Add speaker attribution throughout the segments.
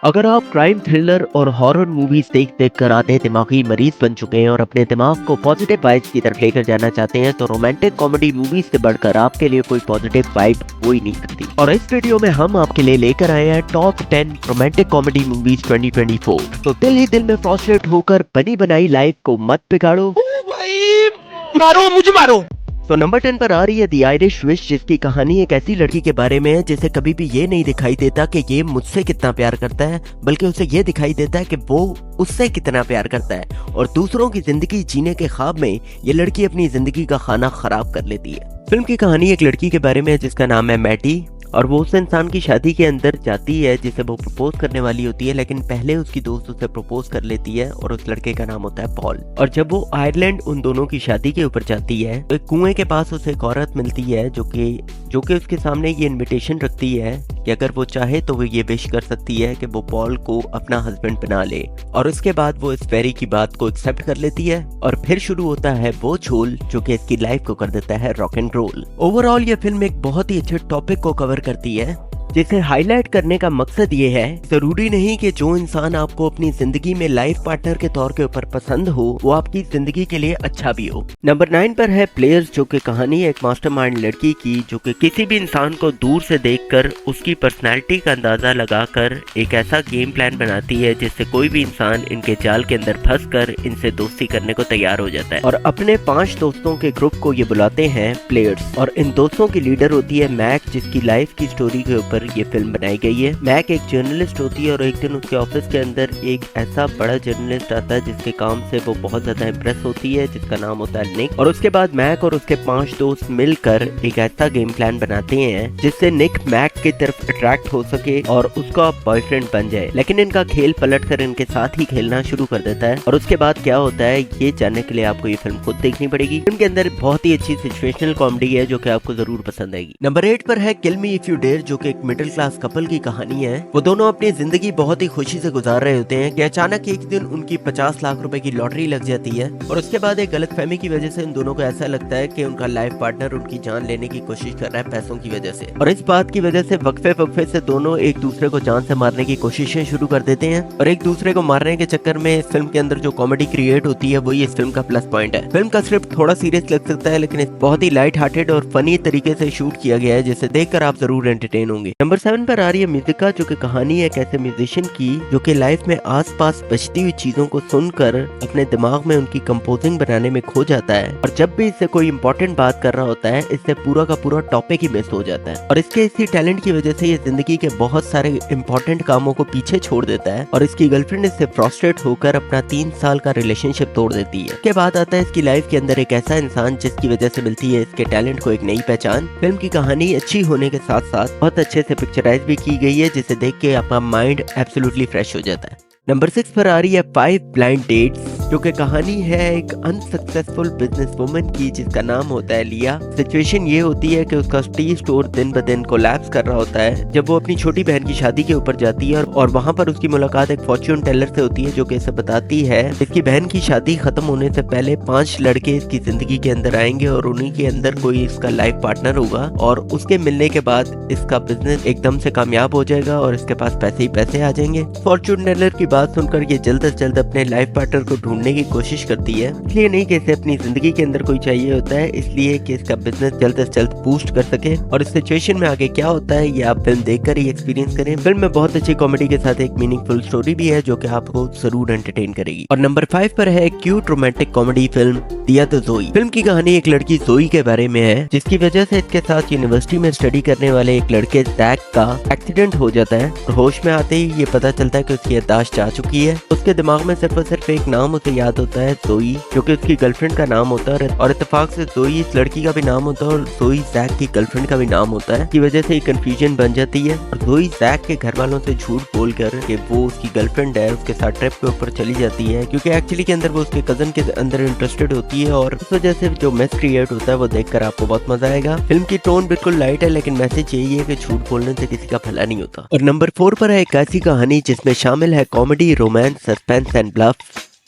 Speaker 1: अगर आप crime thriller और हॉरर मूवीज देख देख कर आधे दिमागी मरीज बन चुके हैं और अपने दिमाग को पॉजिटिव वाइब्स की तरफ लेकर जाना चाहते हैं तो रोमांटिक कॉमेडी मूवीज से बढ़कर आपके लिए कोई पॉजिटिव वाइब हो ही नहीं सकती। और इस वीडियो में हम आपके लिए लेकर आए हैं टॉप 10 रोमांटिक कॉमेडी मूवीज 2024। तो दिल ही दिल में फ्रस्ट्रेट होकर बनी बनाई लाइफ को मत बिगाड़ो।
Speaker 2: भाई मारो, मुझे मारो।
Speaker 1: तो नंबर 10 पर आ रही है द आयरिश विश, जिसकी कहानी एक ऐसी लड़की के बारे में है जिसे कभी भी ये नहीं दिखाई देता कि ये मुझसे कितना प्यार करता है, बल्कि उसे ये दिखाई देता है कि वो उससे कितना प्यार करता है। और दूसरों की जिंदगी जीने के ख्वाब में ये लड़की अपनी जिंदगी का खाना खराब कर लेती है। फिल्म की कहानी एक लड़की के बारे में है जिसका नाम है मैटी, और वो उस इंसान की शादी के अंदर जाती है जिसे वो प्रपोज करने वाली होती है, लेकिन पहले उसकी दोस्त उसे प्रपोज कर लेती है और उस लड़के का नाम होता है पॉल। और जब वो आयरलैंड उन दोनों की शादी के ऊपर जाती है तो एक कुएं के पास उसे एक औरत मिलती है जो कि उसके सामने ये इनविटेशन रखती है कि अगर वो चाहे तो वो ये विश कर सकती है कि वो पॉल को अपना हस्बैंड बना ले। और उसके बाद वो इस फेरी की बात को एक्सेप्ट कर लेती है और फिर शुरू होता है वो झोल जो कि इसकी लाइफ को कर देता है रॉक एंड रोल। ओवरऑल ये फिल्म एक बहुत ही अच्छे टॉपिक को कवर करती है, जिसे हाईलाइट करने का मकसद ये है जरूरी नहीं कि जो इंसान आपको अपनी जिंदगी में लाइफ पार्टनर के तौर के ऊपर पसंद हो वो आपकी जिंदगी के लिए अच्छा भी हो। नंबर 9 पर है प्लेयर्स, जो कि कहानी है एक मास्टरमाइंड लड़की की जो कि किसी भी इंसान को दूर से देखकर उसकी पर्सनैलिटी का अंदाजा लगाकर एक ऐसा गेम प्लान बनाती है जिससे कोई भी इंसान इनके जाल के अंदर फंसकर इनसे दोस्ती करने को तैयार हो जाता है। और अपने 5 दोस्तों के ग्रुप को ये बुलाते हैं प्लेयर्स, और इन दोस्तों की लीडर होती है मैक, जिसकी लाइफ की स्टोरी के ऊपर ये फिल्म बनाई गई है। मैक एक जर्नलिस्ट होती है और एक दिन उसके ऑफिस के अंदर एक ऐसा बड़ा जर्नलिस्ट आता है जिसके काम से वो बहुत ज्यादा इम्प्रेस होती है, जिसका नाम होता है निक। और उसके बाद मैक और उसके 5 दोस्त मिलकर एक ऐसा गेम प्लान बनाते हैं जिससे निक मैक की तरफ अट्रैक्ट हो सके और उसका बॉयफ्रेंड बन जाए। लेकिन इनका खेल पलटकर इनके साथ ही खेलना शुरू कर देता है। और उसके बाद क्या होता है ये जानने के लिए आपको ये फिल्म खुद देखनी पड़ेगी। फिल्म के अंदर बहुत ही अच्छी सिचुएशनल कॉमेडी है जो कि आपको जरूर पसंद आएगी। नंबर 8 पर है किल मी इफ यू डेयर, जो कि एक मिडिल क्लास कपल की कहानी है। वो दोनों अपनी जिंदगी बहुत ही खुशी से गुजार रहे होते हैं कि अचानक एक दिन उनकी 50 लाख रुपए की लॉटरी लग जाती है। और उसके बाद एक गलतफहमी की वजह से इन दोनों को ऐसा लगता है कि उनका लाइफ पार्टनर उनकी जान लेने की कोशिश कर रहा है पैसों की वजह से। और इस बात की वजह से वक्फे से दोनों एक दूसरे को जान से मारने की कोशिशें शुरू कर देते हैं। और एक दूसरे को मारने के चक्कर में इस फिल्म के अंदर जो कॉमेडी क्रिएट होती है वही इस फिल्म का प्लस पॉइंट है। फिल्म का स्क्रिप्ट थोड़ा सीरियस लग सकता है लेकिन बहुत ही लाइट हार्टेड और फनी तरीके से शूट किया गया है, जिसे देखकर आप जरूर एंटरटेन होंगे। नंबर 7 पर आ रही है म्यूजिका, जो कि कहानी है एक ऐसे म्यूजिशियन की जो कि लाइफ में आसपास बजती हुई चीजों को सुनकर अपने दिमाग में उनकी कंपोजिंग बनाने में खो जाता है। और जब भी इससे कोई इंपॉर्टेंट बात कर रहा होता है इससे पूरा का पूरा टॉपिक ही मिस हो जाता है। और इसके इसी टैलेंट की वजह से ये जिंदगी के बहुत सारे इंपॉर्टेंट कामों को पीछे छोड़ देता है और इसकी गर्लफ्रेंड इससे फ्रस्ट्रेट होकर अपना 3 साल का रिलेशनशिप तोड़ देती है। इसके बाद आता है इसकी लाइफ के अंदर एक ऐसा इंसान जिसकी वजह से मिलती है इसके टैलेंट को एक नई पहचान। फिल्म की कहानी अच्छी होने के साथ साथ बहुत अच्छे से पिक्चराइज भी की गई है, जिसे देख के आपका माइंड एब्सोल्युटली फ्रेश हो जाता है। नंबर 6 पर आ रही है 5 ब्लाइंड डेट्स, जो कि कहानी है एक अनसक्सेसफुल बिजनेस वुमन की जिसका नाम होता है लिया। सिचुएशन ये होती है कि उसका टी स्टोर दिन ब दिन कोलैप्स कर रहा होता है जब वो अपनी छोटी बहन की शादी के ऊपर जाती है। और वहाँ पर उसकी मुलाकात एक फॉर्च्यून टेलर से होती है जो कि इसे बताती है इसकी बहन की शादी खत्म होने से पहले 5 लड़के इसकी जिंदगी के अंदर आएंगे और उन्हीं के अंदर कोई इसका लाइफ पार्टनर होगा और उसके मिलने के बाद इसका बिजनेस एकदम से कामयाब हो जाएगा और इसके पास पैसे ही पैसे आ जाएंगे। फॉर्च्यून टेलर की बात सुनकर ये जल्द से जल्द अपने लाइफ पार्टनर को ढूंढने की कोशिश करती है, इसलिए नहीं कि इसे अपनी जिंदगी के अंदर कोई चाहिए होता है, इसलिए कि इसका बिजनेस जल्द से जल्द बूस्ट कर सके। और इस सिचुएशन में आगे क्या होता है ये आप फिल्म देखकर ही एक्सपीरियंस करें। फिल्म में बहुत अच्छी कॉमेडी के साथ एक मीनिंगफुल स्टोरी भी है जो कि आपको जरूर एंटरटेन करेगी। और नंबर 5 पर है cute romantic comedy film the other जोई। फिल्म की कहानी एक लड़की जोई के बारे में है जिसकी वजह से इसके साथ यूनिवर्सिटी में स्टडी करने वाले एक लड़के जैक का एक्सीडेंट हो जाता है। और होश में आते ही ये पता चलता है कि उसकी याददाश्त जा चुकी है। उसके दिमाग में सिर्फ और सिर्फ एक नाम उसे याद होता है जोई, जो कि उसकी गर्लफ्रेंड का नाम होता है। और इत्तेफाक से जोई इस लड़की का भी नाम होता है और जोई जैक की गर्लफ्रेंड का भी नाम होता है। की वजह से कंफ्यूजन बन जाती है और जोई जैक के घर वालों से झूठ बोलकर कि वो उसकी गर्लफ्रेंड है उसके साथ ट्रिप के ऊपर चली जाती है, क्योंकि एक्चुअली के अंदर वो उसके कजन के अंदर इंटरेस्टेड होती है। और इस वजह से जो मैस क्रिएट होता है वो देखकर आपको बहुत मजा आएगा। फिल्म की टोन बिल्कुल लाइट है लेकिन मैसेज यही है कि झूठ बोलने से किसी का भला नहीं होता। और नंबर 4 पर है एक ऐसी कहानी जिसमें शामिल है comedy, romance, suspense and bluff,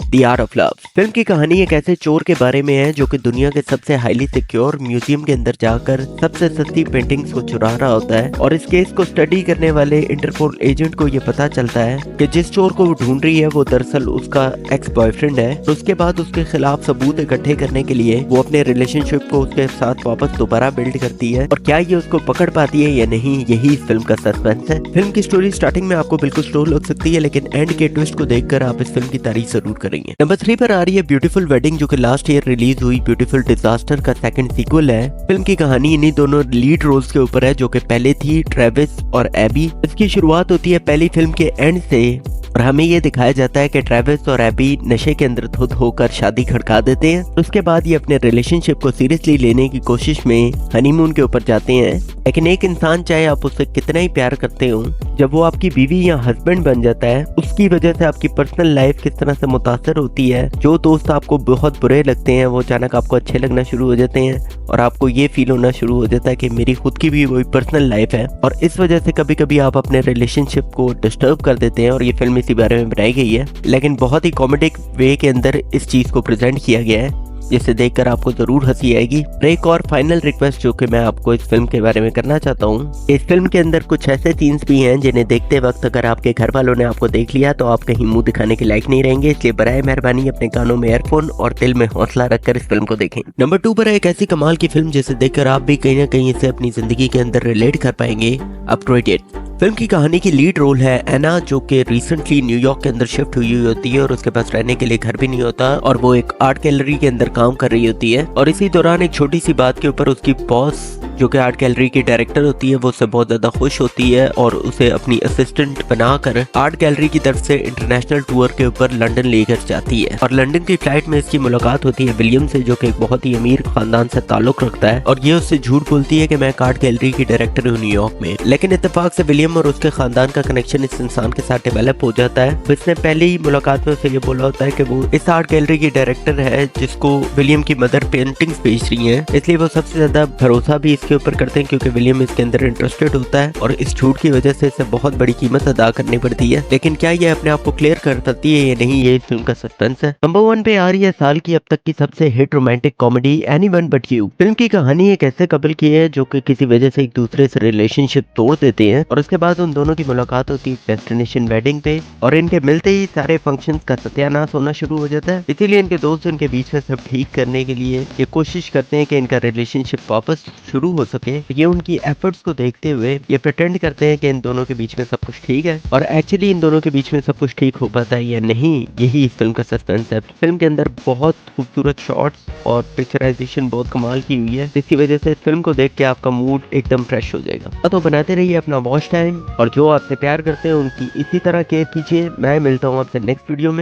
Speaker 1: the art of love. Film की कहानी एक ऐसे चोर के बारे में है जो कि दुनिया के सबसे हाईली सिक्योर म्यूजियम के अंदर जाकर सबसे सस्ती पेंटिंग्स को चुरा रहा होता है और इस केस को स्टडी करने वाले इंटरपोल एजेंट को ये पता चलता है कि जिस चोर को वो ढूंढ रही है वो दरअसल उसका एक्स बॉयफ्रेंड है। तो उसके बाद उसके खिलाफ सबूत इकट्ठे करने के लिए वो अपने रिलेशनशिप को उसके साथ वापस दोबारा बिल्ड करती है और क्या ये उसको पकड़ पाती है या नहीं, यही इस फिल्म का सस्पेंस है। फिल्म की स्टोरी स्टार्टिंग में आपको बिल्कुल स्लो लग सकती है लेकिन एंड के ट्विस्ट को देखकर आप इस फिल्म की तारीफ जरूर करेंगे। नंबर 3 पर आ रही है ब्यूटीफुल वेडिंग, जो कि लास्ट ईयर रिलीज हुई ब्यूटीफुल डिजास्टर का सेकंड सीक्वल है। फिल्म की कहानी इन्हीं दोनों लीड रोल्स के ऊपर है जो कि पहले थी ट्रेविस और एबी। इसकी शुरुआत होती है पहली फिल्म के एंड से और हमें ये दिखाया जाता है कि ट्रेविस और एबी नशे के अंदर धुत होकर शादी खड़का देते हैं। उसके बाद ये अपने रिलेशनशिप को सीरियसली लेने की कोशिश में हनीमून के ऊपर जाते हैं। लेकिन एक इंसान चाहे आप उससे कितना ही प्यार करते हो, जब वो आपकी बीवी या हस्बैंड बन जाता है उसकी वजह से आपकी पर्सनल लाइफ किस तरह से मुतासर होती है। जो दोस्त आपको बहुत बुरे लगते हैं वो अचानक आपको अच्छे लगना शुरू हो जाते हैं और आपको ये फील होना शुरू हो जाता है कि मेरी खुद की भी वही पर्सनल लाइफ है। और इस वजह से कभी कभी आप अपने रिलेशनशिप को डिस्टर्ब कर देते हैं और ये फिल्म इसी बारे में बनाई गई है, लेकिन बहुत ही कॉमेडिक वे के अंदर इस चीज को प्रेजेंट किया गया है जिसे देखकर आपको जरूर हंसी आएगी। एक और फाइनल रिक्वेस्ट जो कि मैं आपको इस फिल्म के बारे में करना चाहता हूँ, इस फिल्म के अंदर कुछ ऐसे सीन्स भी हैं जिन्हें देखते वक्त अगर आपके घर वालों ने आपको देख लिया तो आप कहीं मुंह दिखाने के लायक नहीं रहेंगे, इसलिए बराए मेहरबानी अपने कानों में एयरफोन और दिल में हौसला रखकर इस फिल्म को देखें। नंबर 2 पर है एक ऐसी कमाल की फिल्म जिसे देखकर आप भी कहीं ना कहीं इसे अपनी जिंदगी के अंदर रिलेट कर पाएंगे, अपग्रेडेड। फिल्म की कहानी की लीड रोल है एना, जो कि रिसेंटली न्यूयॉर्क के अंदर शिफ्ट हुई होती है और उसके पास रहने के लिए घर भी नहीं होता और वो एक आर्ट गैलरी के अंदर काम कर रही होती है। और इसी दौरान एक छोटी सी बात के ऊपर उसकी बॉस जो कि आर्ट गैलरी की डायरेक्टर होती है वो उससे बहुत ज्यादा खुश होती है और उसे अपनी असिस्टेंट बनाकर आर्ट गैलरी की तरफ से इंटरनेशनल टूर के ऊपर लंदन लेकर जाती है। और लंदन की फ्लाइट में इसकी मुलाकात होती है विलियम से, जो कि एक बहुत ही अमीर खानदान से ताल्लुक रखता है और ये उससे झूठ बोलती है कि मैं आर्ट गैलरी की डायरेक्टर हूँ न्यूयॉर्क में। लेकिन इत्तेफाक से विलियम और उसके खानदान का कनेक्शन इस इंसान के साथ डेवलप हो जाता है। इसने पहले ही मुलाकात में उसे ये बोला होता है कि वो इस आर्ट गैलरी की डायरेक्टर है जिसको विलियम की मदर पेंटिंग्स बेच रही है, इसलिए वो सबसे ज्यादा भरोसा भी इसके ऊपर करते हैं क्योंकि विलियम इसके अंदर इंटरेस्टेड होता है और इस झूठ की वजह से इसे बहुत बड़ी कीमत अदा करनी पड़ती है। लेकिन क्या ये अपने आप को क्लियर कर सकती है या नहीं, ये इस फिल्म का सस्पेंस है। नंबर 1 पे आ रही है साल की अब तक की सबसे hit romantic comedy anyone but you. Film की कहानी एक ऐसे कपल की है जो कि किसी वजह से एक दूसरे से रिलेशनशिप तोड़ देते हैं और उसके बाद उन दोनों की मुलाकात होती है डेस्टिनेशन वेडिंग पे और इनके मिलते ही सारे फंक्शंस का सत्यानाश होना शुरू हो जाता है। इसीलिए इनके दोस्त इनके बीच में सब ठीक करने के लिए ये कोशिश करते हैं कि इनका रिलेशनशिप वापस शुरू हो सके। ये उनकी एफर्ट्स को देखते हुए ये प्रिटेंड करते हैं कि इन दोनों के बीच में सब कुछ ठीक है और एक्चुअली इन दोनों के बीच में सब कुछ ठीक हो पाता है या नहीं, यही इस फिल्म का सस्पेंस है। फिल्म के अंदर बहुत खूबसूरत शॉट्स और पिक्चराइजेशन बहुत कमाल की हुई है, जिसकी वजह से इस फिल्म को देख के आपका मूड एकदम फ्रेश हो जाएगा। तो बनाते रहिए अपना वॉच टाइम और जो आपसे प्यार करते हैं उनकी इसी तरह केयर कीजिए। मैं मिलता हूँ आपसे नेक्स्ट वीडियो में।